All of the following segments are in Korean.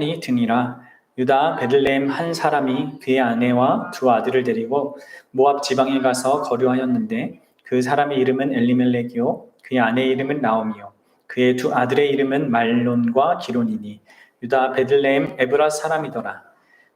이 드니라. 유다 베들레헴 한 사람이 그의 아내와 두 아들을 데리고 모압 지방에 가서 거류하였는데 그 사람의 이름은 엘리멜렉이요 그의 아내의 이름은 나오미요 그의 두 아들의 이름은 말론과 기론이니 유다 베들레헴 에브라 사람이더라.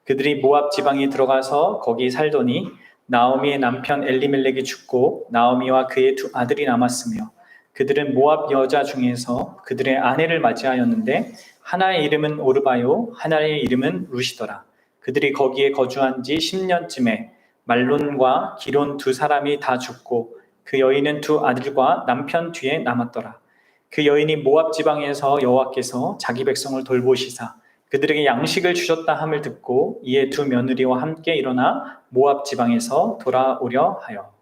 그들이 모압 지방에 들어가서 거기 살더니 나오미의 남편 엘리멜렉이 죽고 나오미와 그의 두 아들이 남았으며 그들은 모압 여자 중에서 그들의 아내를 맞이하였는데 하나의 이름은 오르바요 하나의 이름은 루시더라. 그들이 거기에 거주한 지 10년쯤에 말론과 기론 두 사람이 다 죽고 그 여인은 두 아들과 남편 뒤에 남았더라. 그 여인이 모압 지방에서 여호와께서 자기 백성을 돌보시사 그들에게 양식을 주셨다 함을 듣고 이에 두 며느리와 함께 일어나 모압 지방에서 돌아오려 하여.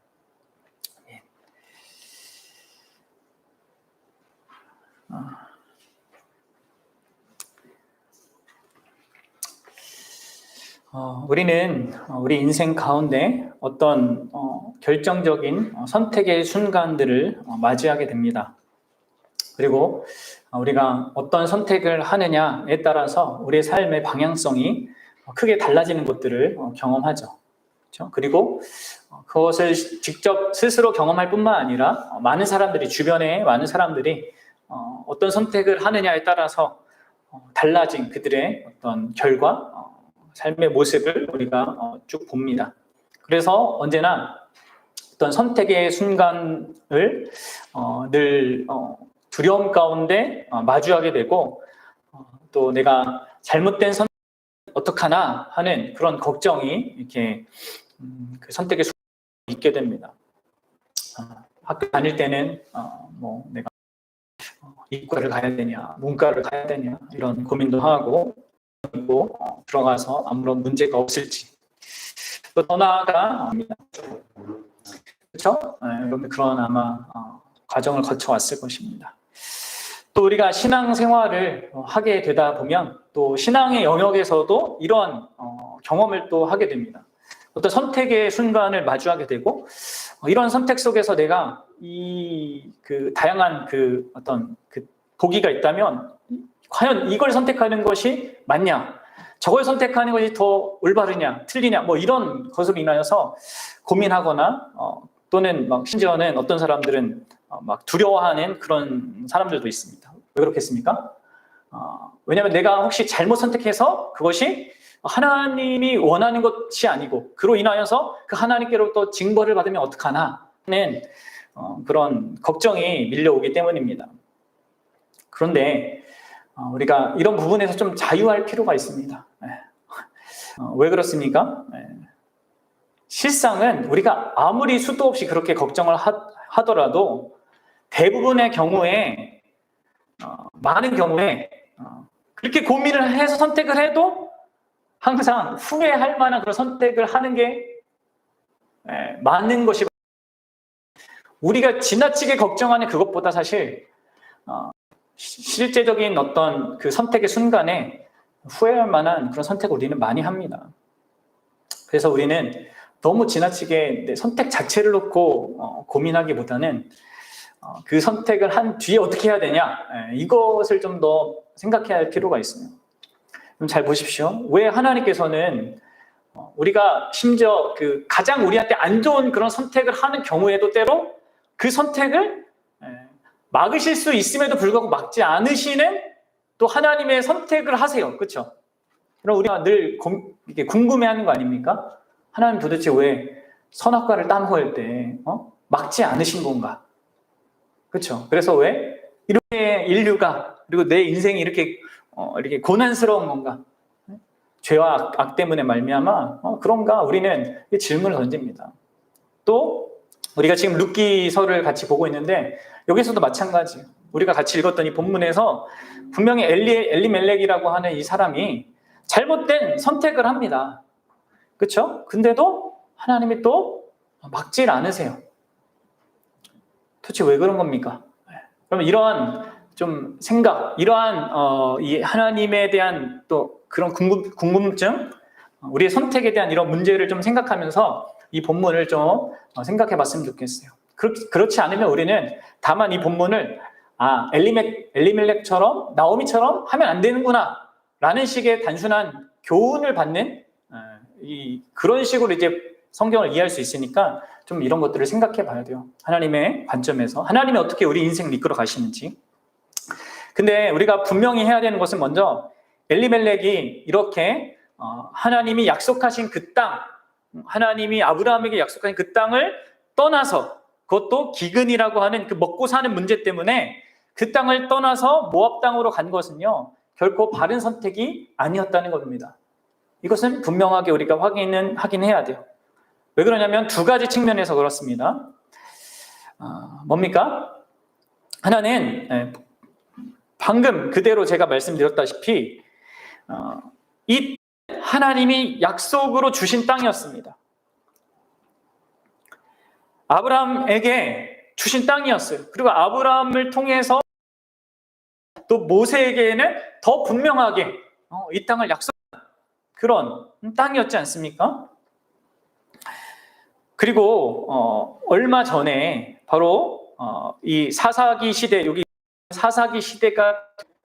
우리는 우리 인생 가운데 어떤 결정적인 선택의 순간들을 맞이하게 됩니다. 그리고 우리가 어떤 선택을 하느냐에 따라서 우리의 삶의 방향성이 크게 달라지는 것들을 경험하죠. 그렇죠? 그리고 그것을 직접 스스로 경험할 뿐만 아니라 많은 사람들이, 주변에 많은 사람들이 어떤 선택을 하느냐에 따라서 달라진 그들의 어떤 결과, 삶의 모습을 우리가 쭉 봅니다. 그래서 언제나 어떤 선택의 순간을 늘 두려움 가운데 마주하게 되고 또 내가 잘못된 선택을 어떡하나 하는 그런 걱정이 이렇게 그 선택의 순간에 있게 됩니다. 학교 다닐 때는 뭐 내가 이과를 가야 되냐, 문과를 가야 되냐 이런 고민도 하고 들어가서 아무런 문제가 없을지 또 더 나아가 그렇죠? 그런 아마 과정을 거쳐왔을 것입니다. 또 우리가 신앙생활을 하게 되다 보면 또 신앙의 영역에서도 이런 경험을 또 하게 됩니다. 어떤 선택의 순간을 마주하게 되고 이런 선택 속에서 내가 그 다양한 그 어떤 그 보기가 있다면 과연 이걸 선택하는 것이 맞냐, 저걸 선택하는 것이 더 올바르냐, 틀리냐, 뭐 이런 것으로 인하여서 고민하거나 또는 막 심지어는 어떤 사람들은 막 두려워하는 그런 사람들도 있습니다. 왜 그렇겠습니까? 왜냐하면 내가 혹시 잘못 선택해서 그것이 하나님이 원하는 것이 아니고 그로 인하여서 그 하나님께로부터 징벌을 받으면 어떡하나 하는 그런 걱정이 밀려오기 때문입니다. 그런데 우리가 이런 부분에서 좀 자유할 필요가 있습니다. 왜 그렇습니까? 실상은 우리가 아무리 수도 없이 그렇게 걱정을 하더라도 대부분의 경우에 많은 경우에 그렇게 고민을 해서 선택을 해도 항상 후회할 만한 그런 선택을 하는 게 맞는 것이 우리가 지나치게 걱정하는 그것보다 사실 실제적인 어떤 그 선택의 순간에 후회할 만한 그런 선택을 우리는 많이 합니다. 그래서 우리는 너무 지나치게 선택 자체를 놓고 고민하기보다는 그 선택을 한 뒤에 어떻게 해야 되냐 이것을 좀 더 생각해야 할 필요가 있습니다. 좀 잘 보십시오. 왜 하나님께서는 우리가 심지어 그 가장 우리한테 안 좋은 그런 선택을 하는 경우에도 때로 그 선택을 막으실 수 있음에도 불구하고 막지 않으시는 또 하나님의 선택을 하세요. 그렇죠? 그럼 우리가 늘 이렇게 궁금해하는 거 아닙니까? 하나님 도대체 왜 선악과를 따먹을 때 막지 않으신 건가? 그렇죠? 그래서 왜 이렇게 인류가 그리고 내 인생이 이렇게 고난스러운 건가? 죄와 악 때문에 말미암아 그런가? 우리는 이 질문을 던집니다. 또 우리가 지금 룻기서를 같이 보고 있는데 여기서도 마찬가지예요. 우리가 같이 읽었던 이 본문에서 분명히 엘리멜렉이라고 하는 이 사람이 잘못된 선택을 합니다. 그렇죠? 근데도 하나님이 또 막질 않으세요. 도대체 왜 그런 겁니까? 그러면 이러한 좀 생각, 이러한 이 하나님에 대한 또 그런 궁금증, 우리의 선택에 대한 이런 문제를 좀 생각하면서 이 본문을 좀 생각해 봤으면 좋겠어요. 그렇지 않으면 우리는 다만 이 본문을 엘리멜렉처럼 나오미처럼 하면 안 되는구나 라는 식의 단순한 교훈을 받는 그런 식으로 이제 성경을 이해할 수 있으니까 좀 이런 것들을 생각해 봐야 돼요. 하나님의 관점에서 하나님이 어떻게 우리 인생을 이끌어 가시는지. 근데 우리가 분명히 해야 되는 것은 먼저 엘리멜렉이 이렇게 하나님이 약속하신 그 땅, 하나님이 아브라함에게 약속하신 그 땅을 떠나서, 그것도 기근이라고 하는 그 먹고 사는 문제 때문에 그 땅을 떠나서 모압 땅으로 간 것은요, 결코 바른 선택이 아니었다는 겁니다. 이것은 분명하게 우리가 확인해야 돼요. 왜 그러냐면 두 가지 측면에서 그렇습니다. 뭡니까? 하나는 방금 그대로 제가 말씀드렸다시피 이 하나님이 약속으로 주신 땅이었습니다. 아브라함에게 주신 땅이었어요. 그리고 아브라함을 통해서 또 모세에게는 더 분명하게 이 땅을 약속한 그런 땅이었지 않습니까? 그리고 얼마 전에 바로 이 사사기 시대, 여기 사사기 시대가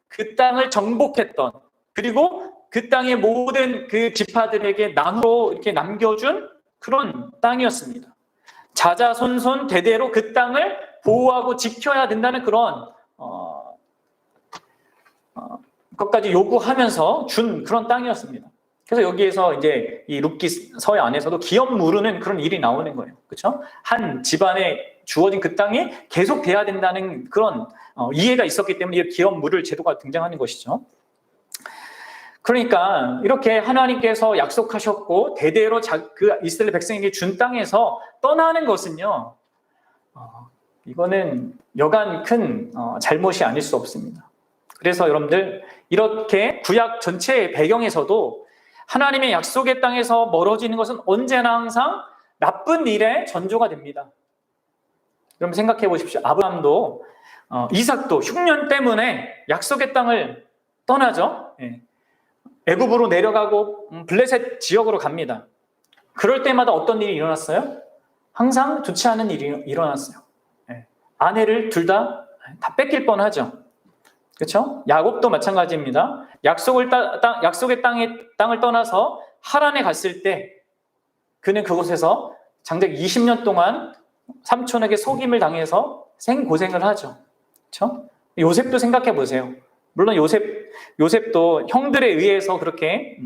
그 땅을 정복했던, 그리고 그 땅의 모든 그 지파들에게 나누어 이렇게 남겨준 그런 땅이었습니다. 자자손손 대대로 그 땅을 보호하고 지켜야 된다는 그런 것까지 요구하면서 준 그런 땅이었습니다. 그래서 여기에서 이제 이 룻기서의 안에서도 기업 무르는 그런 일이 나오는 거예요. 그렇죠? 한 집안에 주어진 그 땅이 계속 돼야 된다는 그런 이해가 있었기 때문에 이 기업 무를 제도가 등장하는 것이죠. 그러니까 이렇게 하나님께서 약속하셨고 대대로 그 이스라엘 백성에게 준 땅에서 떠나는 것은요, 이거는 여간 큰 잘못이 아닐 수 없습니다. 그래서 여러분들 이렇게 구약 전체의 배경에서도 하나님의 약속의 땅에서 멀어지는 것은 언제나 항상 나쁜 일의 전조가 됩니다. 여러분 생각해 보십시오. 아브라함도 이삭도 흉년 때문에 약속의 땅을 떠나죠. 애굽으로 내려가고 블레셋 지역으로 갑니다. 그럴 때마다 어떤 일이 일어났어요? 항상 좋지 않은 일이 일어났어요. 아내를 둘 다 뺏길 뻔하죠. 그렇죠? 야곱도 마찬가지입니다. 약속의 땅을 떠나서 하란에 갔을 때 그는 그곳에서 장작 20년 동안 삼촌에게 속임을 당해서 생고생을 하죠. 그렇죠? 요셉도 생각해 보세요. 물론 요셉도 형들에 의해서 그렇게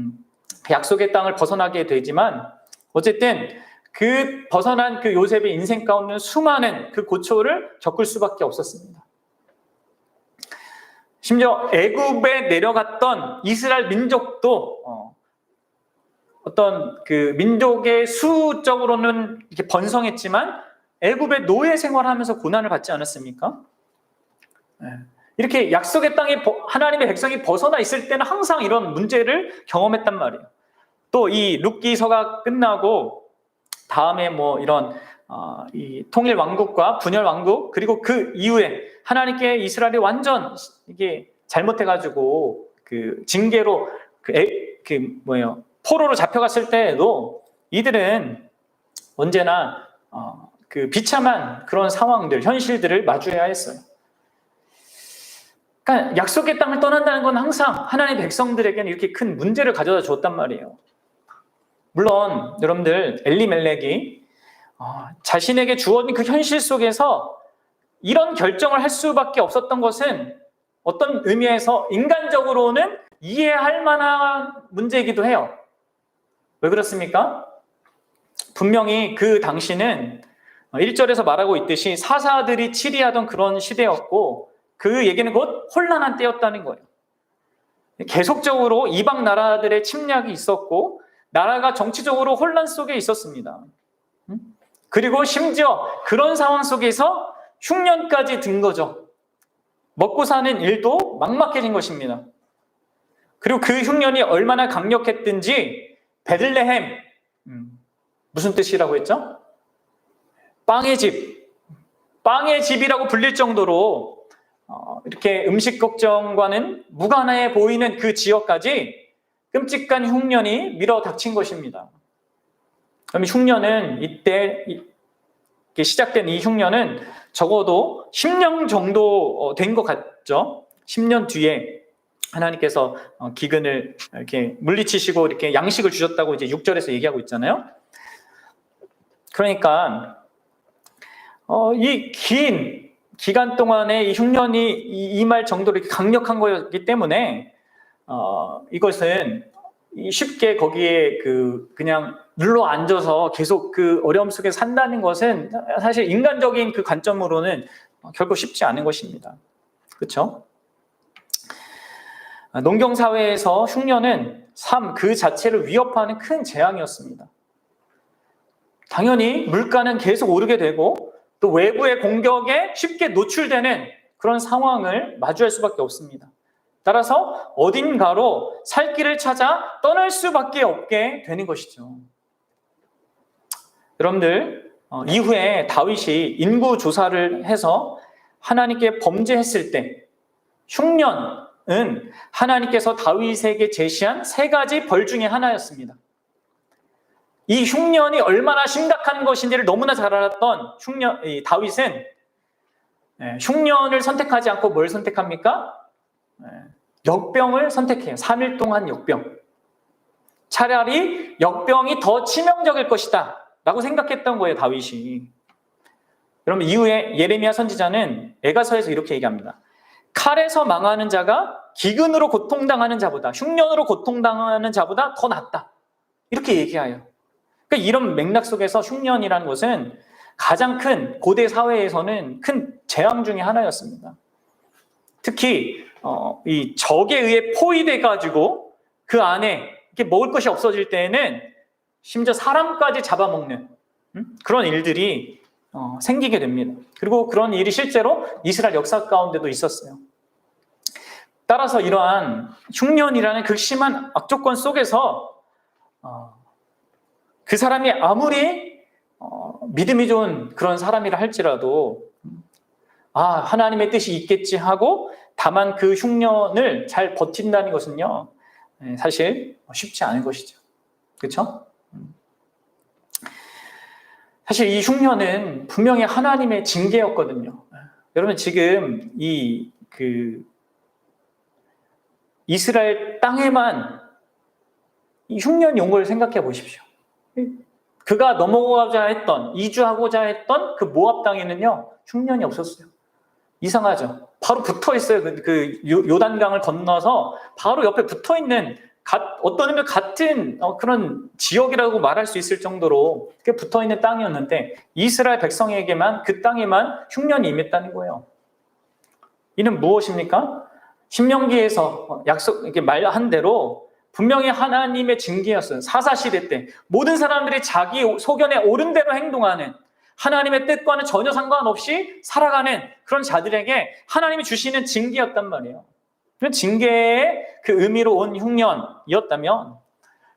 약속의 땅을 벗어나게 되지만 어쨌든 그 벗어난 그 요셉의 인생 가운데 수많은 그 고초를 겪을 수밖에 없었습니다. 심지어 애굽에 내려갔던 이스라엘 민족도 어떤 그 민족의 수적으로는 이렇게 번성했지만 애굽의 노예 생활하면서 고난을 받지 않았습니까? 이렇게 약속의 땅에 하나님의 백성이 벗어나 있을 때는 항상 이런 문제를 경험했단 말이에요. 또 이 룻기서가 끝나고 다음에 뭐 이런 이 통일 왕국과 분열 왕국, 그리고 그 이후에 하나님께 이스라엘이 완전 이게 잘못해가지고 그 징계로 포로로 잡혀갔을 때에도 이들은 언제나 그 비참한 그런 상황들, 현실들을 마주해야 했어요. 그러니까 약속의 땅을 떠난다는 건 항상 하나님의 백성들에게는 이렇게 큰 문제를 가져다 줬단 말이에요. 물론 여러분들 엘리멜렉이 자신에게 주어진 그 현실 속에서 이런 결정을 할 수밖에 없었던 것은 어떤 의미에서 인간적으로는 이해할 만한 문제이기도 해요. 왜 그렇습니까? 분명히 그 당시는 1절에서 말하고 있듯이 사사들이 치리하던 그런 시대였고 그 얘기는 곧 혼란한 때였다는 거예요. 계속적으로 이방 나라들의 침략이 있었고 나라가 정치적으로 혼란 속에 있었습니다. 그리고 심지어 그런 상황 속에서 흉년까지 든 거죠. 먹고 사는 일도 막막해진 것입니다. 그리고 그 흉년이 얼마나 강력했든지 베들레헴, 무슨 뜻이라고 했죠? 빵의 집이라고 불릴 정도로 이렇게 음식 걱정과는 무관해 보이는 그 지역까지 끔찍한 흉년이 밀어닥친 것입니다. 그럼 흉년은 이때 시작된 이 흉년은 적어도 10년 정도 된 것 같죠. 10년 뒤에 하나님께서 기근을 이렇게 물리치시고 이렇게 양식을 주셨다고 이제 6절에서 얘기하고 있잖아요. 그러니까 이 긴 기간 동안에 이 흉년이 임할 정도로 이렇게 강력한 거였기 때문에 이것은 쉽게 거기에 그냥 눌러 앉아서 계속 그 어려움 속에 산다는 것은 사실 인간적인 그 관점으로는 결코 쉽지 않은 것입니다. 그렇죠? 농경 사회에서 흉년은 삶 그 자체를 위협하는 큰 재앙이었습니다. 당연히 물가는 계속 오르게 되고 또 외부의 공격에 쉽게 노출되는 그런 상황을 마주할 수밖에 없습니다. 따라서 어딘가로 살 길을 찾아 떠날 수밖에 없게 되는 것이죠. 여러분들, 이후에 다윗이 인구 조사를 해서 하나님께 범죄했을 때 흉년은 하나님께서 다윗에게 제시한 3가지 벌 중에 하나였습니다. 이 흉년이 얼마나 심각한 것인지를 너무나 잘 알았던 다윗은 흉년을 선택하지 않고 뭘 선택합니까? 역병을 선택해요. 3일 동안 역병. 차라리 역병이 더 치명적일 것이다 라고 생각했던 거예요, 다윗이. 여러분, 이후에 예레미야 선지자는 에가서에서 이렇게 얘기합니다. 칼에서 망하는 자가 기근으로 고통당하는 자보다, 흉년으로 고통당하는 자보다 더 낫다, 이렇게 얘기해요. 그러니까 이런 맥락 속에서 흉년이라는 것은 가장 큰 고대 사회에서는 큰 재앙 중에 하나였습니다. 특히 이 적에 의해 포위돼가지고 그 안에 이렇게 먹을 것이 없어질 때에는 심지어 사람까지 잡아먹는 그런 일들이 생기게 됩니다. 그리고 그런 일이 실제로 이스라엘 역사 가운데도 있었어요. 따라서 이러한 흉년이라는 극심한 악조건 속에서 그 사람이 아무리 믿음이 좋은 그런 사람이라 할지라도 하나님의 뜻이 있겠지 하고 다만 그 흉년을 잘 버틴다는 것은요, 사실 쉽지 않은 것이죠. 그렇죠? 사실 이 흉년은 분명히 하나님의 징계였거든요. 여러분, 지금 이스라엘 땅에만 이 흉년이 온 걸 생각해 보십시오. 그가 넘어가고자 했던, 이주하고자 했던 그 모압 땅에는요, 흉년이 없었어요. 이상하죠? 바로 붙어 있어요. 그 요단강을 건너서 바로 옆에 붙어 있는, 어떤 의미로 같은 그런 지역이라고 말할 수 있을 정도로 붙어 있는 땅이었는데 이스라엘 백성에게만, 그 땅에만 흉년이 임했다는 거예요. 이는 무엇입니까? 신명기에서 이렇게 말한 대로 분명히 하나님의 징계였어요. 사사시대 때 모든 사람들이 자기 소견에 옳은 대로 행동하는, 하나님의 뜻과는 전혀 상관없이 살아가는 그런 자들에게 하나님이 주시는 징계였단 말이에요. 그런 징계의 그 의미로 온 흉년이었다면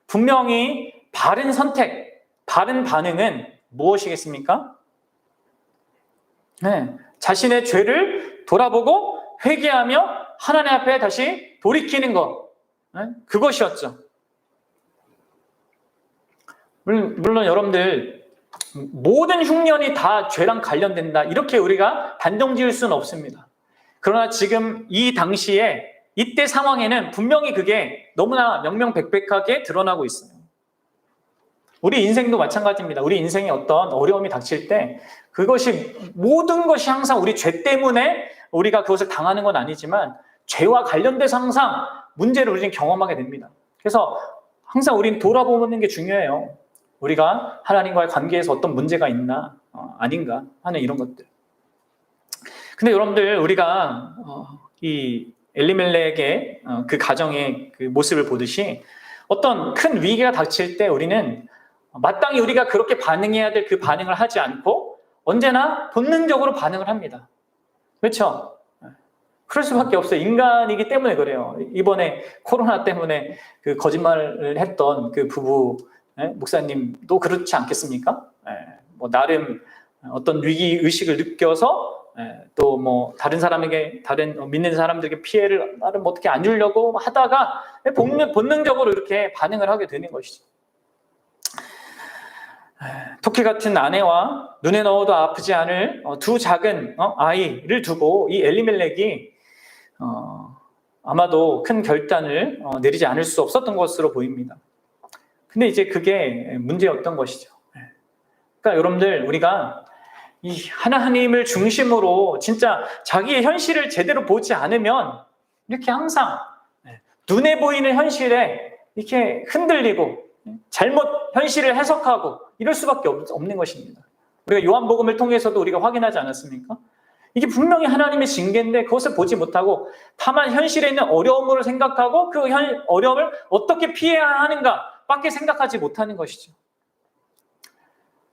분명히 바른 선택, 바른 반응은 무엇이겠습니까? 자신의 죄를 돌아보고 회개하며 하나님 앞에 다시 돌이키는 것, 그것이었죠. 물론 여러분들, 모든 흉년이 다 죄랑 관련된다, 이렇게 우리가 단정 지을 수는 없습니다. 그러나 지금 이 당시에 이때 상황에는 분명히 그게 너무나 명명백백하게 드러나고 있어요. 우리 인생도 마찬가지입니다. 우리 인생에 어떤 어려움이 닥칠 때 그것이, 모든 것이 항상 우리 죄 때문에 우리가 그것을 당하는 건 아니지만 죄와 관련돼서 항상 문제를 우리는 경험하게 됩니다. 그래서 항상 우리는 돌아보는 게 중요해요. 우리가 하나님과의 관계에서 어떤 문제가 있나, 아닌가 하는 이런 것들. 근데 여러분들, 우리가 이 엘리멜렉의 그 가정의 그 모습을 보듯이 어떤 큰 위기가 닥칠 때 우리는 마땅히 우리가 그렇게 반응해야 될 그 반응을 하지 않고 언제나 본능적으로 반응을 합니다. 그렇죠? 그럴 수밖에 없어요. 인간이기 때문에 그래요. 이번에 코로나 때문에 그 거짓말을 했던 그 부부, 목사님도 그렇지 않겠습니까? 뭐 나름 어떤 위기 의식을 느껴서 또 뭐 다른 사람에게, 다른 믿는 사람들에게 피해를 나름 어떻게 안 주려고 하다가 본능적으로 이렇게 반응을 하게 되는 것이죠. 토끼 같은 아내와 눈에 넣어도 아프지 않을 두 작은 아이를 두고 이 엘리멜렉이 아마도 큰 결단을 내리지 않을 수 없었던 것으로 보입니다. 근데 이제 그게 문제였던 것이죠. 그러니까 여러분들, 우리가 이 하나님을 중심으로 진짜 자기의 현실을 제대로 보지 않으면 이렇게 항상 눈에 보이는 현실에 이렇게 흔들리고 잘못 현실을 해석하고 이럴 수밖에 없는 것입니다. 우리가 요한복음을 통해서도 우리가 확인하지 않았습니까? 이게 분명히 하나님의 징계인데 그것을 보지 못하고 다만 현실에 있는 어려움으로 생각하고 그 어려움을 어떻게 피해야 하는가 밖에 생각하지 못하는 것이죠.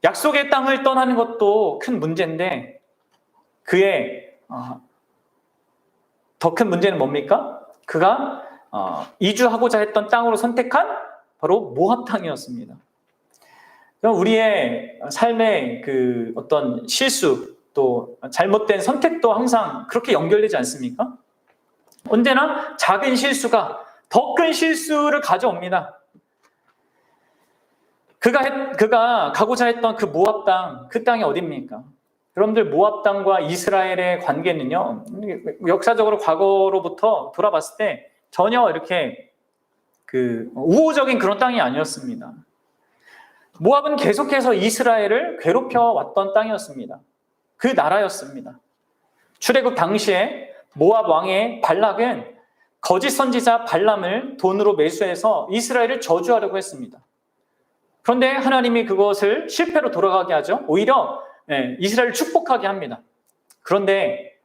약속의 땅을 떠나는 것도 큰 문제인데 그의 더 큰 문제는 뭡니까? 그가 이주하고자 했던 땅으로 선택한 바로 모압 땅이었습니다. 그럼 우리의 삶의 그 어떤 실수 또 잘못된 선택도 항상 그렇게 연결되지 않습니까? 언제나 작은 실수가 더 큰 실수를 가져옵니다. 그가 가고자 했던 그 모압 땅, 그 땅이 어디입니까? 여러분들, 모압 땅과 이스라엘의 관계는요, 역사적으로 과거로부터 돌아봤을 때 전혀 이렇게 우호적인 그런 땅이 아니었습니다. 모압은 계속해서 이스라엘을 괴롭혀 왔던 땅이었습니다. 그 나라였습니다. 출애굽 당시에 모압 왕의 발락은 거짓 선지자 발람을 돈으로 매수해서 이스라엘을 저주하려고 했습니다. 그런데 하나님이 그것을 실패로 돌아가게 하죠. 오히려 이스라엘을 축복하게 합니다. 그런데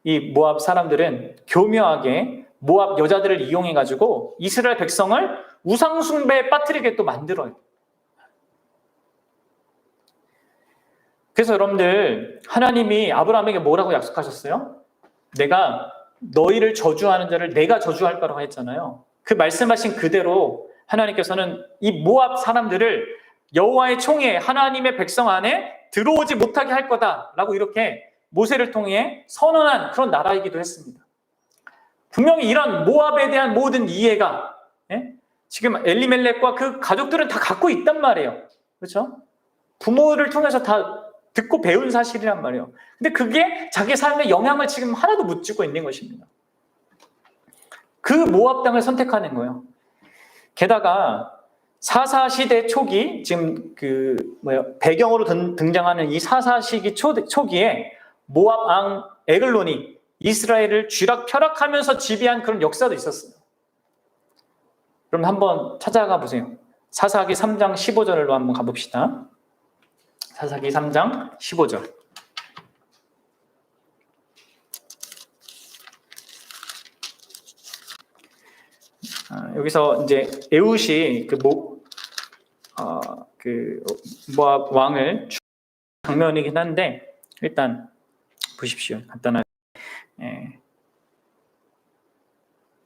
이 모압 사람들은 교묘하게 모압 여자들을 이용해가지고 이스라엘 백성을 우상 숭배에 빠뜨리게 또 만들어요. 그래서 여러분들, 하나님이 아브라함에게 뭐라고 약속하셨어요? 내가 너희를 저주하는 자를 내가 저주할 거라고 했잖아요. 그 말씀하신 그대로 하나님께서는 이 모압 사람들을 여호와의 총회, 하나님의 백성 안에 들어오지 못하게 할 거다라고 이렇게 모세를 통해 선언한 그런 나라이기도 했습니다. 분명히 이런 모압에 대한 모든 이해가 지금 엘리멜렉과 그 가족들은 다 갖고 있단 말이에요. 그렇죠? 부모를 통해서 다 듣고 배운 사실이란 말이에요. 근데 그게 자기 삶에 영향을 지금 하나도 못 주고 있는 것입니다. 그 모압 땅을 선택하는 거예요. 게다가 사사시대 초기, 지금 배경으로 등장하는 이 사사시기 초기에 모압 왕 에글론이 이스라엘을 쥐락펴락하면서 지배한 그런 역사도 있었어요. 그럼 한번 찾아가 보세요. 사사기 3장 15절로 한번 가봅시다. 사사기 3장 15절. 여기서 이제 에훗이 모압 왕을 장면이긴 한데 일단 보십시오. 간단하게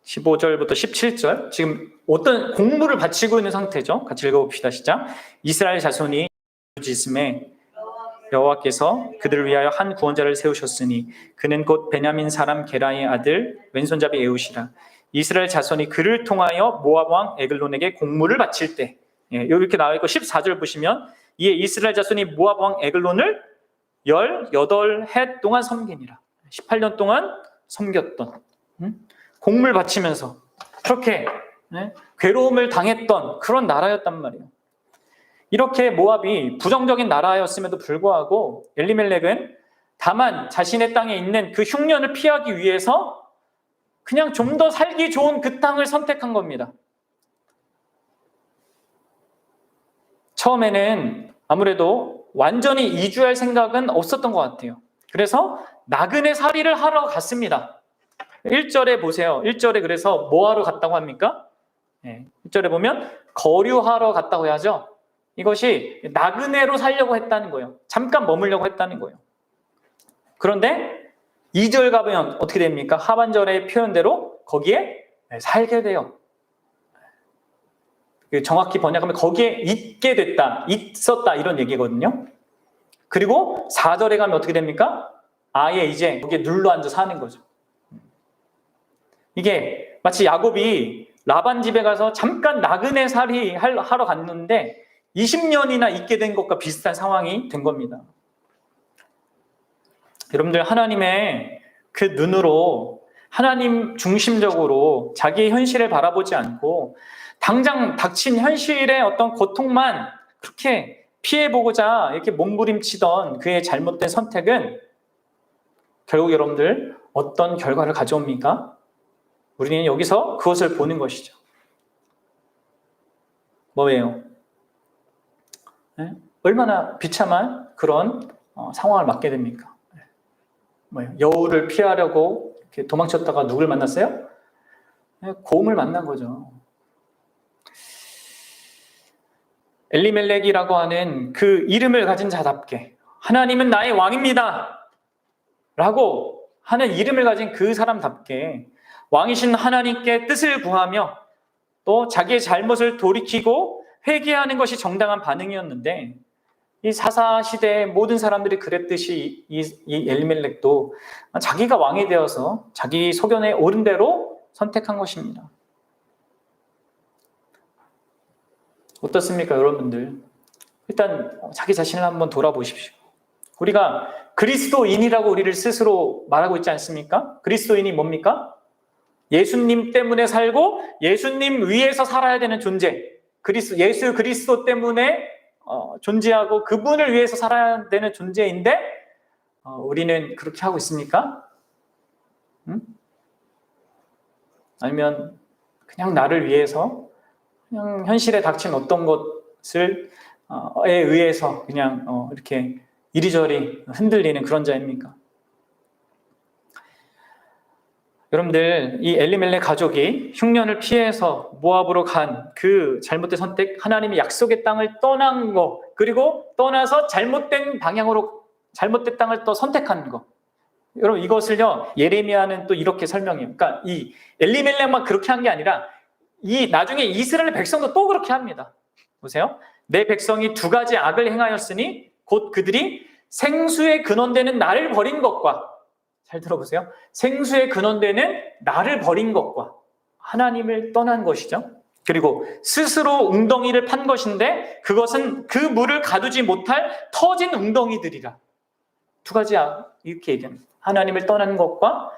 15절부터 17절, 지금 어떤 공물을 바치고 있는 상태죠. 같이 읽어봅시다. 시작. 이스라엘 자손이 짓음에 여호와께서 그들을 위하여 한 구원자를 세우셨으니 그는 곧 베냐민 사람 게라의 아들 왼손잡이 에훗이라. 이스라엘 자손이 그를 통하여 모압 왕 에글론에게 공물을 바칠 때, 이렇게 나와 있고 14절 보시면 이에 이스라엘 자손이 모압 왕 에글론을 18해 동안 섬기니라. 18년 동안 섬겼던, 공물 바치면서 그렇게 괴로움을 당했던 그런 나라였단 말이에요. 이렇게 모압이 부정적인 나라였음에도 불구하고 엘리멜렉은 다만 자신의 땅에 있는 그 흉년을 피하기 위해서 그냥 좀 더 살기 좋은 그 땅을 선택한 겁니다. 처음에는 아무래도 완전히 이주할 생각은 없었던 것 같아요. 그래서 나그네 살이를 하러 갔습니다. 1절에 보세요. 1절에 그래서 뭐 하러 갔다고 합니까? 1절에 보면 거류하러 갔다고 해야죠. 이것이 나그네로 살려고 했다는 거예요. 잠깐 머물려고 했다는 거예요. 그런데 2절 가면 어떻게 됩니까? 하반절의 표현대로 거기에 살게 돼요. 정확히 번역하면 거기에 있게 됐다, 있었다 이런 얘기거든요. 그리고 4절에 가면 어떻게 됩니까? 아예 이제 거기에 눌러앉아 사는 거죠. 이게 마치 야곱이 라반 집에 가서 잠깐 나그네 살이 하러 갔는데 20년이나 있게 된 것과 비슷한 상황이 된 겁니다. 여러분들, 하나님의 그 눈으로 하나님 중심적으로 자기의 현실을 바라보지 않고 당장 닥친 현실의 어떤 고통만 그렇게 피해보고자 이렇게 몸부림치던 그의 잘못된 선택은 결국 여러분들 어떤 결과를 가져옵니까? 우리는 여기서 그것을 보는 것이죠. 뭐예요? 네? 얼마나 비참한 그런 상황을 맞게 됩니까? 뭐예요? 여우를 피하려고 이렇게 도망쳤다가 누굴 만났어요? 네, 곰을 만난 거죠. 엘리멜렉이라고 하는 그 이름을 가진 자답게 하나님은 나의 왕입니다 라고 하는 이름을 가진 그 사람답게 왕이신 하나님께 뜻을 구하며 또 자기의 잘못을 돌이키고 회개하는 것이 정당한 반응이었는데 이 사사시대의 모든 사람들이 그랬듯이 이 엘리멜렉도 자기가 왕이 되어서 자기 소견에 옳은 대로 선택한 것입니다. 어떻습니까, 여러분들? 일단 자기 자신을 한번 돌아보십시오. 우리가 그리스도인이라고 우리를 스스로 말하고 있지 않습니까? 그리스도인이 뭡니까? 예수님 때문에 살고 예수님 위에서 살아야 되는 존재. 예수 그리스도 때문에 존재하고 그분을 위해서 살아야 되는 존재인데 우리는 그렇게 하고 있습니까? 응? 아니면 그냥 나를 위해서 그냥 현실에 닥친 어떤 것을 에 의해서 그냥 이렇게 이리저리 흔들리는 그런 자입니까? 여러분들, 이 엘리멜렉 가족이 흉년을 피해서 모압으로 간 그 잘못된 선택, 하나님이 약속의 땅을 떠난 거, 그리고 떠나서 잘못된 방향으로 잘못된 땅을 또 선택한 거. 여러분, 이것을요 예레미야는 또 이렇게 설명해요. 그러니까 이 엘리멜렉만 그렇게 한 게 아니라 이 나중에 이스라엘 백성도 또 그렇게 합니다. 보세요. 내 백성이 두 가지 악을 행하였으니 곧 그들이 생수의 근원되는 나를 버린 것과, 잘 들어보세요. 생수의 근원되는 나를 버린 것과 하나님을 떠난 것이죠. 그리고 스스로 웅덩이를 판 것인데 그것은 그 물을 가두지 못할 터진 웅덩이들이라. 두 가지 악, 이렇게 얘기합니다. 하나님을 떠난 것과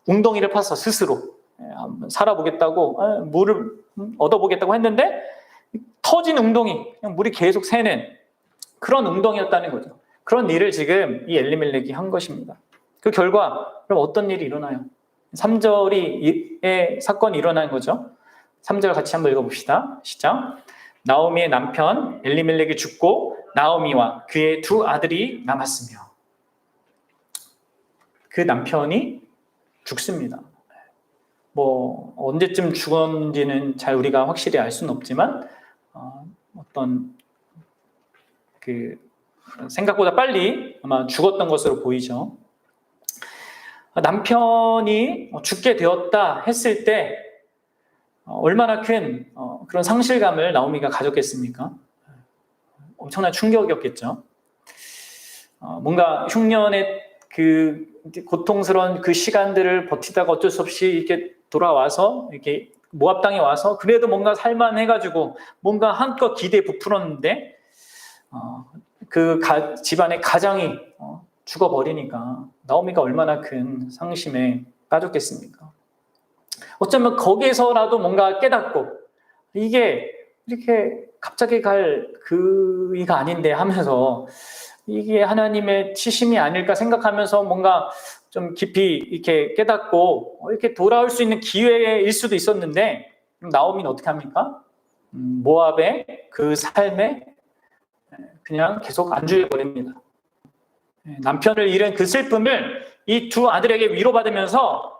웅덩이를 파서 스스로 한번 살아보겠다고 물을 얻어보겠다고 했는데 터진 웅덩이, 그냥 물이 계속 새는 그런 웅덩이였다는 거죠. 그런 일을 지금 이 엘리멜렉이 한 것입니다. 그 결과 그럼 어떤 일이 일어나요? 3절의 사건이 일어난 거죠. 3절 같이 한번 읽어봅시다. 시작. 나오미의 남편 엘리멜렉이 죽고 나오미와 그의 두 아들이 남았으며. 그 남편이 죽습니다. 뭐 언제쯤 죽었는지는 잘 우리가 확실히 알 수는 없지만 어떤 그 생각보다 빨리 아마 죽었던 것으로 보이죠. 남편이 죽게 되었다 했을 때 얼마나 큰 그런 상실감을 나오미가 가졌겠습니까? 엄청난 충격이었겠죠. 뭔가 흉년의 그 고통스러운 그 시간들을 버티다가 어쩔 수 없이 이렇게 돌아와서 이렇게 모압 땅에 와서 그래도 뭔가 살만해가지고 뭔가 한껏 기대에 부풀었는데 그 집안의 가장이 죽어버리니까 나오미가 얼마나 큰 상심에 빠졌겠습니까? 어쩌면 거기에서라도 뭔가 깨닫고 이게 이렇게 갑자기 갈 그이가 아닌데 하면서 이게 하나님의 치심이 아닐까 생각하면서 뭔가 좀 깊이 이렇게 깨닫고 이렇게 돌아올 수 있는 기회일 수도 있었는데 나오미는 어떻게 합니까? 모압의 그 삶에 그냥 계속 안주해 버립니다. 남편을 잃은 그 슬픔을 이 두 아들에게 위로받으면서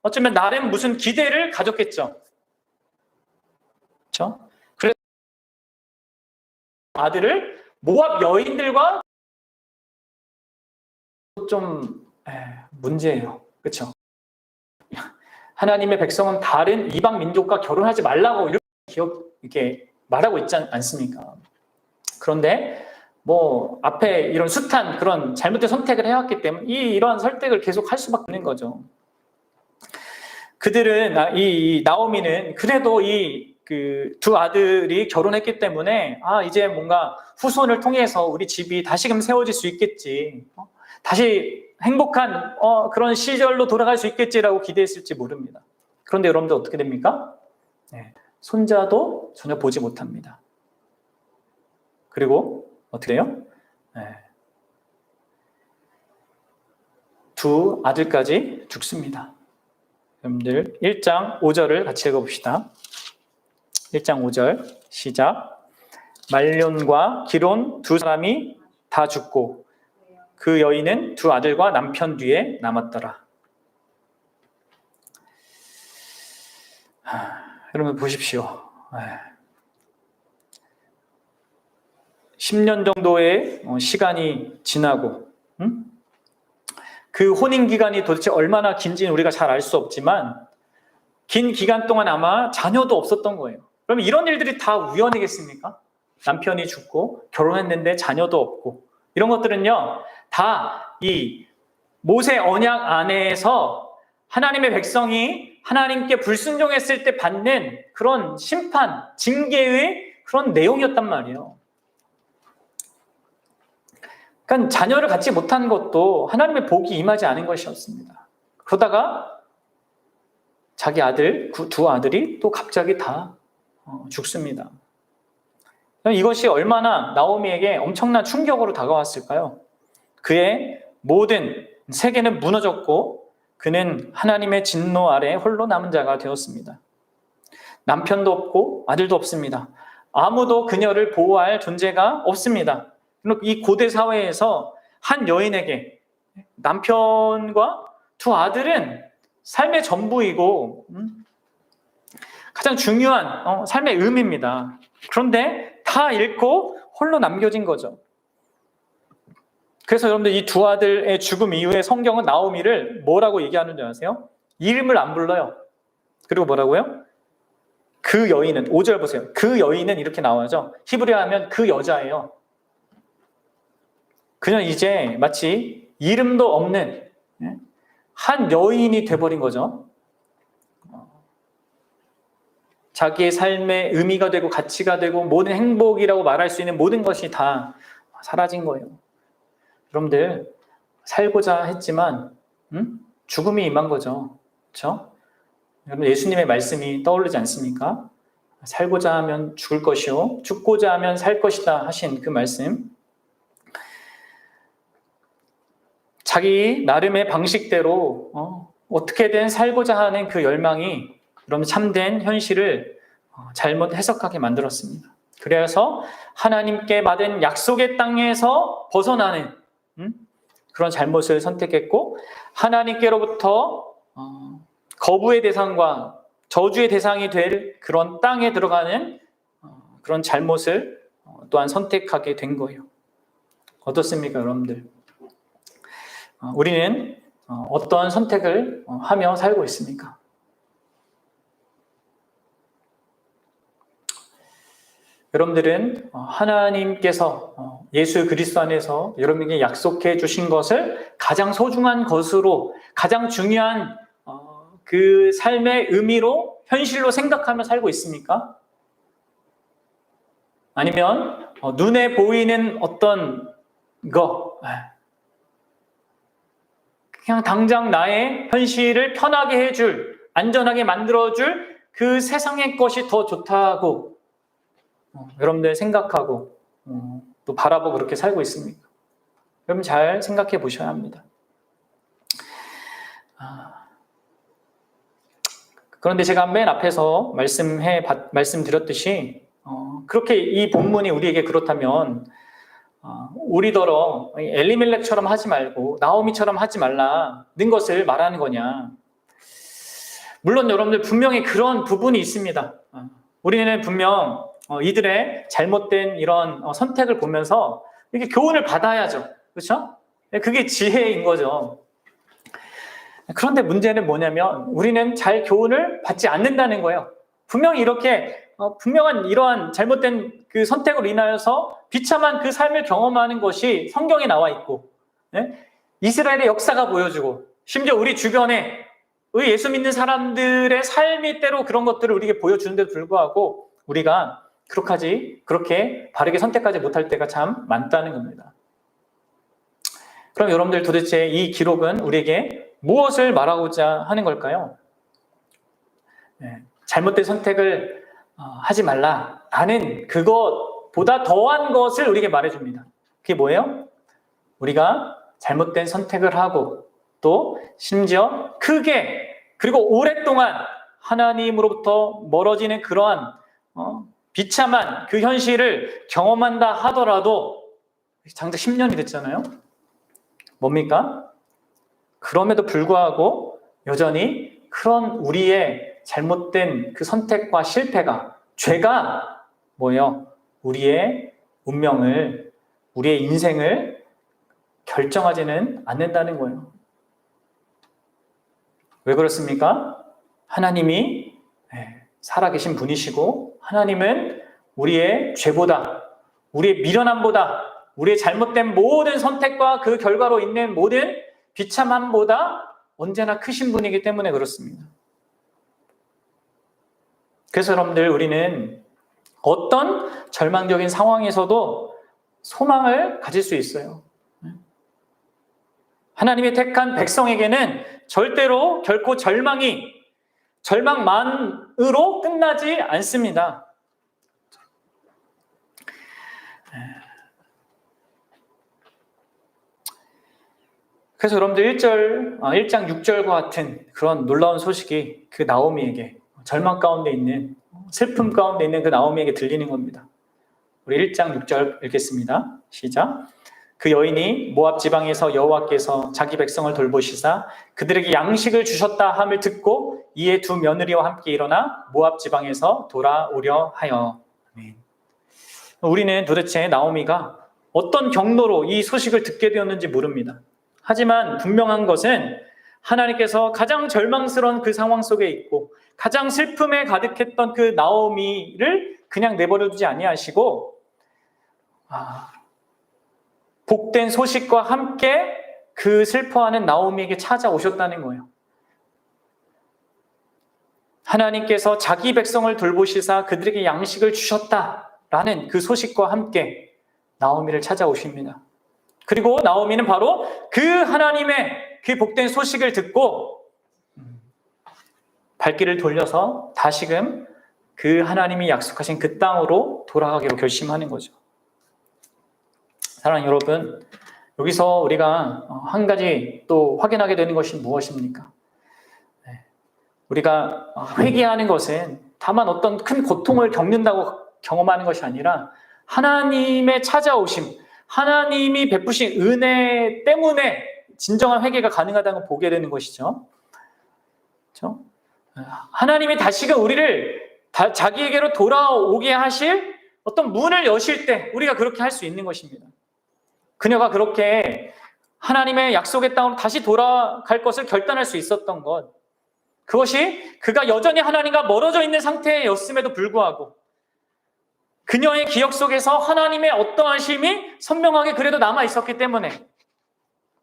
어쩌면 나름 무슨 기대를 가졌겠죠. 그렇죠? 그래서 아들을 모압 여인들과 좀 문제예요. 그렇죠? 하나님의 백성은 다른 이방 민족과 결혼하지 말라고 이렇게 말하고 있지 않습니까? 그런데 뭐 앞에 이런 숫한 그런 잘못된 선택을 해왔기 때문에 이러한 설득을 계속 할 수밖에 없는 거죠. 그들은 이 나오미는 그래도 이 그 두 아들이 결혼했기 때문에 이제 뭔가 후손을 통해서 우리 집이 다시금 세워질 수 있겠지. 다시 행복한 그런 시절로 돌아갈 수 있겠지라고 기대했을지 모릅니다. 그런데 여러분들 어떻게 됩니까? 네, 손자도 전혀 보지 못합니다. 그리고 어떻게 돼요? 네, 두 아들까지 죽습니다. 여러분들 1장 5절을 같이 읽어봅시다. 1장 5절 시작. 말론과 기론 두 사람이 다 죽고 그 여인은 두 아들과 남편 뒤에 남았더라. 여러분 보십시오. 10년 정도의 시간이 지나고 그 혼인기간이 도대체 얼마나 긴지는 우리가 잘 알 수 없지만 긴 기간 동안 아마 자녀도 없었던 거예요. 그럼 이런 일들이 다 우연이겠습니까? 남편이 죽고 결혼했는데 자녀도 없고 이런 것들은요 다 이 모세 언약 안에서 하나님의 백성이 하나님께 불순종했을 때 받는 그런 심판, 징계의 그런 내용이었단 말이에요. 그러니까 자녀를 갖지 못한 것도 하나님의 복이 임하지 않은 것이었습니다. 그러다가 자기 아들, 두 아들이 또 갑자기 다 죽습니다. 이것이 얼마나 나오미에게 엄청난 충격으로 다가왔을까요? 그의 모든 세계는 무너졌고 그는 하나님의 진노 아래 홀로 남은 자가 되었습니다. 남편도 없고 아들도 없습니다. 아무도 그녀를 보호할 존재가 없습니다. 이 고대 사회에서 한 여인에게 남편과 두 아들은 삶의 전부이고 가장 중요한 삶의 의미입니다. 그런데 다 잃고 홀로 남겨진 거죠. 그래서 여러분들 이 두 아들의 죽음 이후에 성경은 나오미를 뭐라고 얘기하는 줄 아세요? 이름을 안 불러요. 그리고 뭐라고요? 그 여인은, 5절 보세요. 그 여인은 이렇게 나와죠. 히브리어 하면 그 여자예요. 그냥 이제 마치 이름도 없는 한 여인이 돼버린 거죠. 자기의 삶의 의미가 되고 가치가 되고 모든 행복이라고 말할 수 있는 모든 것이 다 사라진 거예요. 여러분들 살고자 했지만 죽음이 임한 거죠. 그렇죠? 여러분 예수님의 말씀이 떠오르지 않습니까? 살고자 하면 죽을 것이요 죽고자 하면 살 것이다 하신 그 말씀. 자기 나름의 방식대로 어떻게든 살고자 하는 그 열망이 여러분 참된 현실을 잘못 해석하게 만들었습니다. 그래서 하나님께 받은 약속의 땅에서 벗어나는 그런 잘못을 선택했고 하나님께로부터 거부의 대상과 저주의 대상이 될 그런 땅에 들어가는 그런 잘못을 또한 선택하게 된 거예요. 어떻습니까, 여러분들? 우리는 어떤 선택을 하며 살고 있습니까? 여러분들은 하나님께서 예수 그리스도 안에서 여러분에게 약속해 주신 것을 가장 소중한 것으로 가장 중요한 그 삶의 의미로 현실로 생각하며 살고 있습니까? 아니면 눈에 보이는 어떤 거 그냥 당장 나의 현실을 편하게 해줄 안전하게 만들어줄 그 세상의 것이 더 좋다고 여러분들 생각하고 또 바라보고 그렇게 살고 있습니까? 여러분 잘 생각해 보셔야 합니다. 그런데 제가 맨 앞에서 말씀드렸듯이 그렇게 이 본문이 우리에게 그렇다면 우리더러 엘리멜렉처럼 하지 말고 나오미처럼 하지 말라는 것을 말하는 거냐? 물론 여러분들 분명히 그런 부분이 있습니다. 우리는 분명 이들의 잘못된 이런 선택을 보면서 이렇게 교훈을 받아야죠. 그렇죠? 그게 지혜인 거죠. 그런데 문제는 뭐냐면 우리는 잘 교훈을 받지 않는다는 거예요. 분명히 이렇게 분명한 이러한 잘못된 그 선택으로 인하여서 비참한 그 삶을 경험하는 것이 성경에 나와 있고 이스라엘의 역사가 보여주고 심지어 우리 주변에 우리 예수 믿는 사람들의 삶이 때로 그런 것들을 우리에게 보여주는데도 불구하고 우리가 그렇게 바르게 선택하지 못할 때가 참 많다는 겁니다. 그럼 여러분들 도대체 이 기록은 우리에게 무엇을 말하고자 하는 걸까요? 잘못된 선택을 하지 말라. 나는 그것보다 더한 것을 우리에게 말해줍니다. 그게 뭐예요? 우리가 잘못된 선택을 하고 또 심지어 크게 그리고 오랫동안 하나님으로부터 멀어지는 그러한 비참한 그 현실을 경험한다 하더라도 장작 10년이 됐잖아요. 뭡니까? 그럼에도 불구하고 여전히 그런 우리의 잘못된 그 선택과 실패가, 죄가 뭐예요? 우리의 운명을, 우리의 인생을 결정하지는 않는다는 거예요. 왜 그렇습니까? 하나님이 살아계신 분이시고 하나님은 우리의 죄보다, 우리의 미련함보다, 우리의 잘못된 모든 선택과 그 결과로 있는 모든 비참함보다 언제나 크신 분이기 때문에 그렇습니다. 그래서 여러분들 우리는 어떤 절망적인 상황에서도 소망을 가질 수 있어요. 하나님의 택한 백성에게는 절대로 결코 절망만으로 끝나지 않습니다. 그래서 여러분들 1장 6절과 같은 그런 놀라운 소식이 그 나오미에게, 절망 가운데 있는, 슬픔 가운데 있는 그 나오미에게 들리는 겁니다. 우리 1장 6절 읽겠습니다. 시작. 그 여인이 모압 지방에서 여호와께서 자기 백성을 돌보시사 그들에게 양식을 주셨다 함을 듣고 이에 두 며느리와 함께 일어나 모압 지방에서 돌아오려 하여. 우리는 도대체 나오미가 어떤 경로로 이 소식을 듣게 되었는지 모릅니다. 하지만 분명한 것은 하나님께서 가장 절망스러운 그 상황 속에 있고 가장 슬픔에 가득했던 그 나오미를 그냥 내버려두지 아니하시고 복된 소식과 함께 그 슬퍼하는 나오미에게 찾아오셨다는 거예요. 하나님께서 자기 백성을 돌보시사 그들에게 양식을 주셨다라는 그 소식과 함께 나오미를 찾아오십니다. 그리고 나오미는 바로 그 하나님의 그 복된 소식을 듣고 발길을 돌려서 다시금 그 하나님이 약속하신 그 땅으로 돌아가기로 결심하는 거죠. 사랑하는 여러분, 여기서 우리가 한 가지 또 확인하게 되는 것이 무엇입니까? 우리가 회개하는 것은 다만 어떤 큰 고통을 겪는다고 경험하는 것이 아니라 하나님의 찾아오심, 하나님이 베푸신 은혜 때문에 진정한 회개가 가능하다는 걸 보게 되는 것이죠. 그렇죠? 하나님이 다시금 우리를 자기에게로 돌아오게 하실 어떤 문을 여실 때 우리가 그렇게 할 수 있는 것입니다. 그녀가 그렇게 하나님의 약속의 땅으로 다시 돌아갈 것을 결단할 수 있었던 것, 그것이 그가 여전히 하나님과 멀어져 있는 상태였음에도 불구하고 그녀의 기억 속에서 하나님의 어떠하심이 선명하게 그래도 남아 있었기 때문에,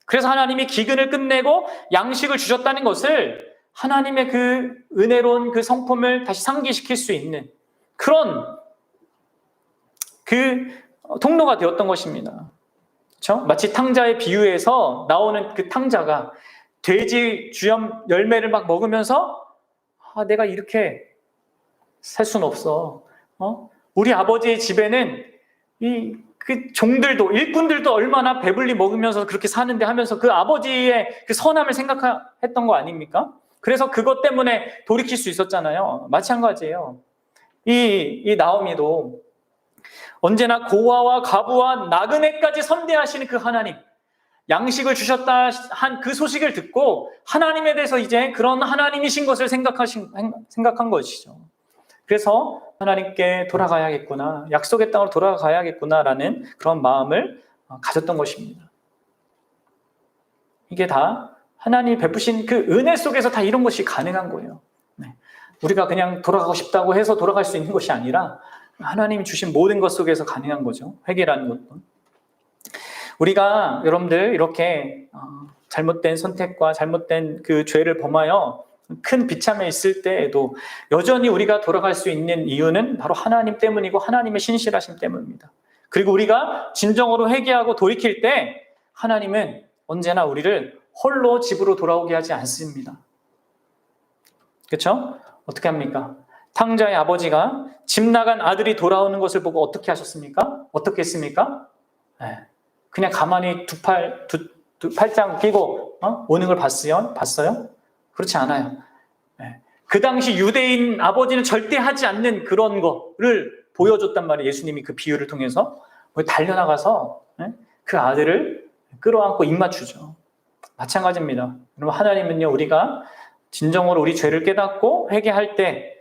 그래서 하나님이 기근을 끝내고 양식을 주셨다는 것을 하나님의 그 은혜로운 그 성품을 다시 상기시킬 수 있는 그런 그 통로가 되었던 것입니다. 그렇죠? 마치 탕자의 비유에서 나오는 그 탕자가 돼지 주염 열매를 막 먹으면서 내가 이렇게 살 수는 없어. 우리 아버지의 집에는 그 종들도, 일꾼들도 얼마나 배불리 먹으면서 그렇게 사는데 하면서 그 아버지의 그 선함을 생각했던 거 아닙니까? 그래서 그것 때문에 돌이킬 수 있었잖아요. 마찬가지예요. 이 나오미도 언제나 고아와 과부와 나그네까지 선대하시는 그 하나님, 양식을 주셨다 한 그 소식을 듣고 하나님에 대해서 이제 그런 하나님이신 것을 생각한 것이죠. 그래서 하나님께 돌아가야겠구나, 약속의 땅으로 돌아가야겠구나라는 그런 마음을 가졌던 것입니다. 이게 다 하나님이 베푸신 그 은혜 속에서 다 이런 것이 가능한 거예요. 우리가 그냥 돌아가고 싶다고 해서 돌아갈 수 있는 것이 아니라 하나님이 주신 모든 것 속에서 가능한 거죠. 회개라는 것도. 우리가 여러분들 이렇게 잘못된 선택과 잘못된 그 죄를 범하여 큰 비참에 있을 때에도 여전히 우리가 돌아갈 수 있는 이유는 바로 하나님 때문이고 하나님의 신실하심 때문입니다. 그리고 우리가 진정으로 회개하고 돌이킬 때 하나님은 언제나 우리를 홀로 집으로 돌아오게 하지 않습니다. 그렇죠? 어떻게 합니까? 탕자의 아버지가 집 나간 아들이 돌아오는 것을 보고 어떻게 하셨습니까? 어떻게 했습니까? 그냥 가만히 두 팔짱 끼고 오는 걸 봤어요? 그렇지 않아요. 그 당시 유대인 아버지는 절대 하지 않는 그런 거를 보여줬단 말이에요. 예수님이 그 비유를 통해서 달려나가서 그 아들을 끌어안고 입맞추죠. 마찬가지입니다. 여러분, 하나님은요, 우리가 진정으로 우리 죄를 깨닫고 회개할 때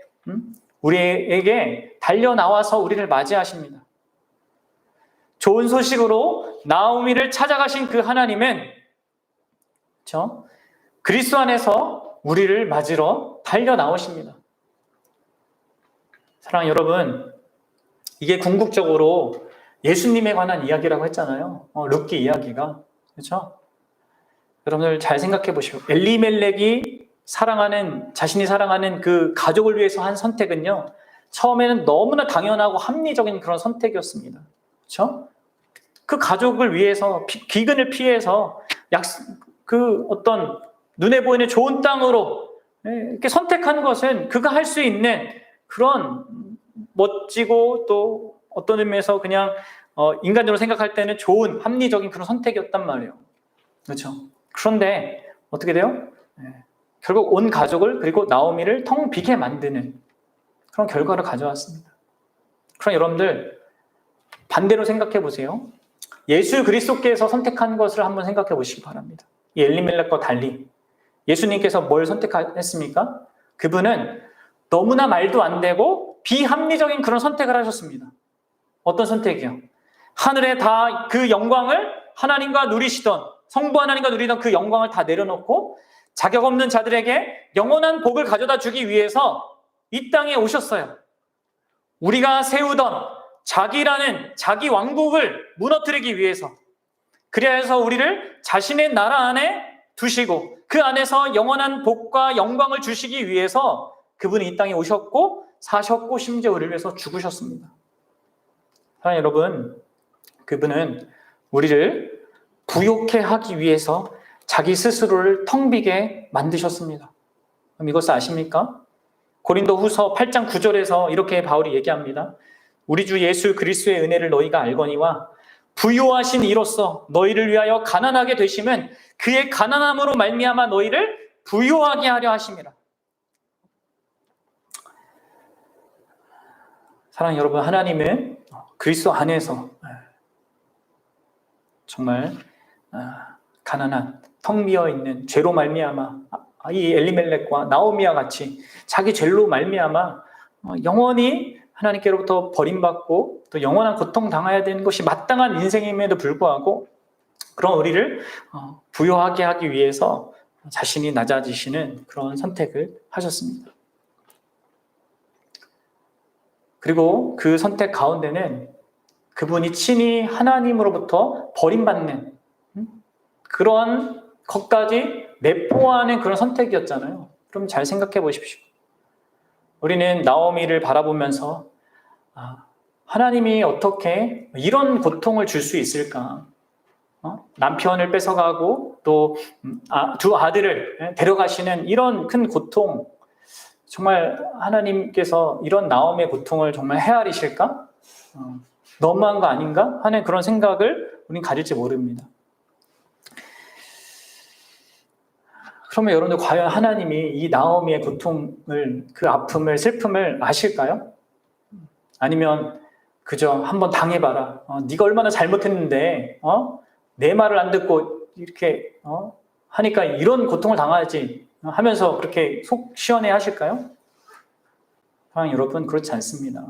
우리에게 달려나와서 우리를 맞이하십니다. 좋은 소식으로 나오미를 찾아가신 그 하나님은 그렇죠? 그리스도 안에서 우리를 맞으러 달려나오십니다. 사랑하는 여러분, 이게 궁극적으로 예수님에 관한 이야기라고 했잖아요. 룻기 이야기가. 그렇죠? 여러분들 잘 생각해 보시오. 엘리멜렉이 자신이 사랑하는 그 가족을 위해서 한 선택은요, 처음에는 너무나 당연하고 합리적인 그런 선택이었습니다. 그렇죠? 그 가족을 위해서 기근을 피해서 그 어떤 눈에 보이는 좋은 땅으로 이렇게 선택한 것은 그가 할 수 있는 그런 멋지고 또 어떤 의미에서 그냥 인간적으로 생각할 때는 좋은 합리적인 그런 선택이었단 말이에요. 그렇죠? 그런데 어떻게 돼요? 결국 온 가족을 그리고 나오미를 텅 비게 만드는 그런 결과를 가져왔습니다. 그럼 여러분들 반대로 생각해 보세요. 예수 그리스도께서 선택한 것을 한번 생각해 보시기 바랍니다. 이 엘리멜렉과 달리 예수님께서 뭘 선택했습니까? 그분은 너무나 말도 안 되고 비합리적인 그런 선택을 하셨습니다. 어떤 선택이요? 하늘에 다 그 영광을 하나님과 누리시던 성부 하나님과 누리던 그 영광을 다 내려놓고 자격 없는 자들에게 영원한 복을 가져다 주기 위해서 이 땅에 오셨어요. 우리가 세우던 자기 왕국을 무너뜨리기 위해서, 그래야 해서 우리를 자신의 나라 안에 두시고 그 안에서 영원한 복과 영광을 주시기 위해서 그분이 이 땅에 오셨고 사셨고 심지어 우리를 위해서 죽으셨습니다. 사랑하는 여러분, 그분은 우리를 부욕해 하기 위해서 자기 스스로를 텅 비게 만드셨습니다. 그럼 이것을 아십니까? 고린도 후서 8장 9절에서 이렇게 바울이 얘기합니다. 우리 주 예수 그리스도의 은혜를 너희가 알거니와 부요하신 이로써 너희를 위하여 가난하게 되심은 그의 가난함으로 말미암아 너희를 부요하게 하려 하심이라. 사랑하는 여러분, 하나님은 그리스도 안에서 정말 가난한 텅 비어 있는 죄로 말미암아 이 엘리멜렉과 나오미와 같이 자기 죄로 말미암아 영원히 하나님께로부터 버림받고 또 영원한 고통 당해야 되는 것이 마땅한 인생임에도 불구하고 그런 우리를 부요하게 하기 위해서 자신이 낮아지시는 그런 선택을 하셨습니다. 그리고 그 선택 가운데는 그분이 친히 하나님으로부터 버림받는 그런 것까지 내포하는 그런 선택이었잖아요. 그럼 잘 생각해 보십시오. 우리는 나오미를 바라보면서 하나님이 어떻게 이런 고통을 줄 수 있을까? 남편을 뺏어가고 또 두 아들을 데려가시는 이런 큰 고통, 정말 하나님께서 이런 나오미의 고통을 정말 헤아리실까? 너무한 거 아닌가? 하는 그런 생각을 우리는 가질지 모릅니다. 그러면 여러분들 과연 하나님이 이 나오미의 고통을, 그 아픔을, 슬픔을 아실까요? 아니면 그저 한번 당해봐라. 네가 얼마나 잘못했는데 내 말을 안 듣고 이렇게 하니까 이런 고통을 당하지 하면서 그렇게 속 시원해 하실까요? 여러분, 그렇지 않습니다.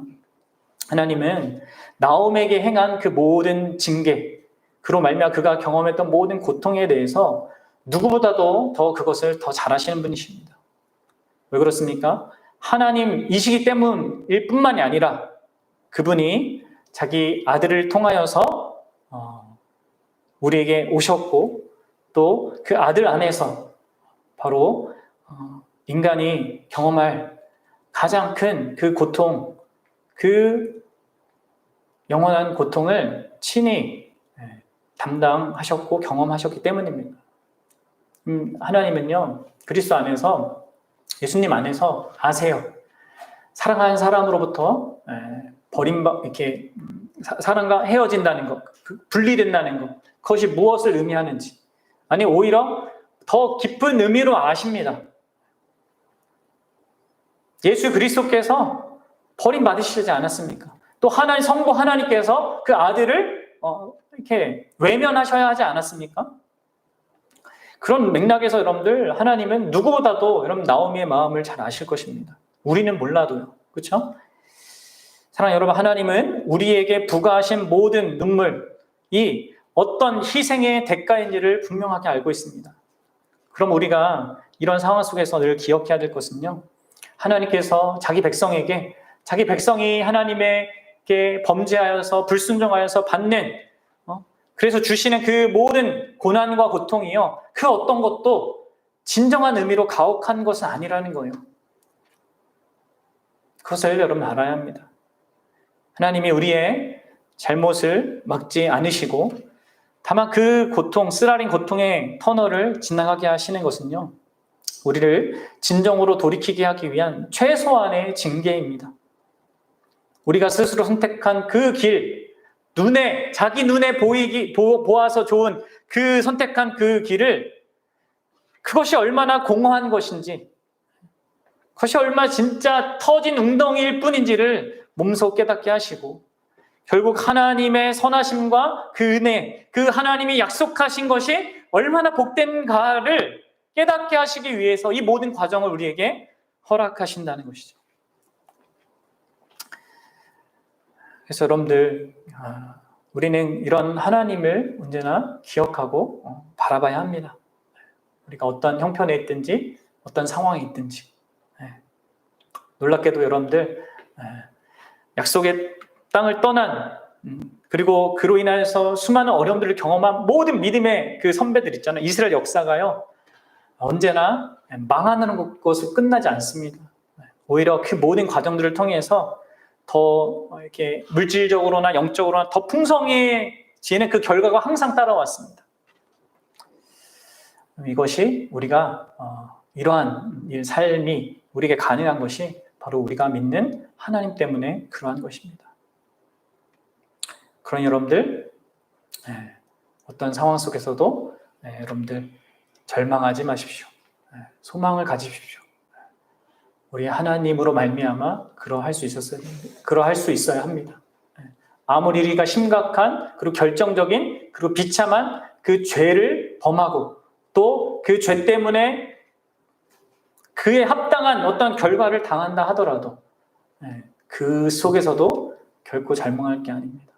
하나님은 나오미에게 행한 그 모든 징계, 그로 말미암아 그가 경험했던 모든 고통에 대해서 누구보다도 더 그것을 더 잘 아시는 분이십니다. 왜 그렇습니까? 하나님이시기 때문일 뿐만이 아니라 그분이 자기 아들을 통하여서 우리에게 오셨고 또 그 아들 안에서 바로 인간이 경험할 가장 큰 그 고통, 그 영원한 고통을 친히 담당하셨고 경험하셨기 때문입니다. 하나님은요, 그리스도 안에서, 예수님 안에서 아세요. 사랑하는 사람으로부터 이렇게 사랑과 헤어진다는 것, 분리된다는 것, 그것이 무엇을 의미하는지, 아니 오히려 더 깊은 의미로 아십니다. 예수 그리스도께서 버림받으시지 않았습니까? 또 하나님 성부 하나님께서 그 아들을 이렇게 외면하셔야 하지 않았습니까? 그런 맥락에서 여러분들, 하나님은 누구보다도 여러분 나오미의 마음을 잘 아실 것입니다. 우리는 몰라도요. 그렇죠? 사랑하는 여러분, 하나님은 우리에게 부과하신 모든 눈물이 어떤 희생의 대가인지를 분명하게 알고 있습니다. 그럼 우리가 이런 상황 속에서 늘 기억해야 될 것은요, 하나님께서 자기 백성에게, 자기 백성이 하나님에게 범죄하여서 불순종하여서 받는, 그래서 주시는 그 모든 고난과 고통이요, 그 어떤 것도 진정한 의미로 가혹한 것은 아니라는 거예요. 그것을 여러분 알아야 합니다. 하나님이 우리의 잘못을 막지 않으시고 다만 그 고통, 쓰라린 고통의 터널을 지나가게 하시는 것은요, 우리를 진정으로 돌이키게 하기 위한 최소한의 징계입니다. 우리가 스스로 선택한 그 길, 자기 눈에 보아서 좋은 그 선택한 그 길을, 그것이 얼마나 공허한 것인지, 그것이 얼마나 진짜 터진 웅덩이일 뿐인지를 몸소 깨닫게 하시고, 결국 하나님의 선하심과 그 은혜, 그 하나님이 약속하신 것이 얼마나 복된가를 깨닫게 하시기 위해서 이 모든 과정을 우리에게 허락하신다는 것이죠. 그래서 여러분들, 우리는 이런 하나님을 언제나 기억하고 바라봐야 합니다. 우리가 어떤 형편에 있든지 어떤 상황에 있든지. 놀랍게도 여러분들, 약속의 땅을 떠난, 그리고 그로 인해서 수많은 어려움들을 경험한 모든 믿음의 그 선배들 있잖아요. 이스라엘 역사가요, 언제나 망하는 것으로 끝나지 않습니다. 오히려 그 모든 과정들을 통해서 더 이렇게 물질적으로나 영적으로나 더 풍성해지는 그 결과가 항상 따라왔습니다. 이것이 우리가 이러한 삶이 우리에게 가능한 것이 바로 우리가 믿는 하나님 때문에 그러한 것입니다. 그러니 여러분들, 어떤 상황 속에서도 여러분들 절망하지 마십시오. 소망을 가지십시오. 우리 하나님으로 말미암아 그러할 수 있어야 합니다. 아무리 우리가 심각한, 그리고 결정적인, 그리고 비참한 그 죄를 범하고 또 그 죄 때문에 그에 합당한 어떤 결과를 당한다 하더라도 그 속에서도 결코 절망할 게 아닙니다.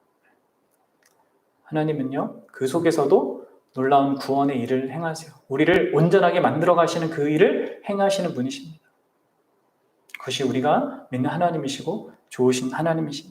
하나님은요, 그 속에서도 놀라운 구원의 일을 행하세요. 우리를 온전하게 만들어 가시는 그 일을 행하시는 분이십니다. 그것이 우리가 믿는 하나님이시고 좋으신 하나님이십니다.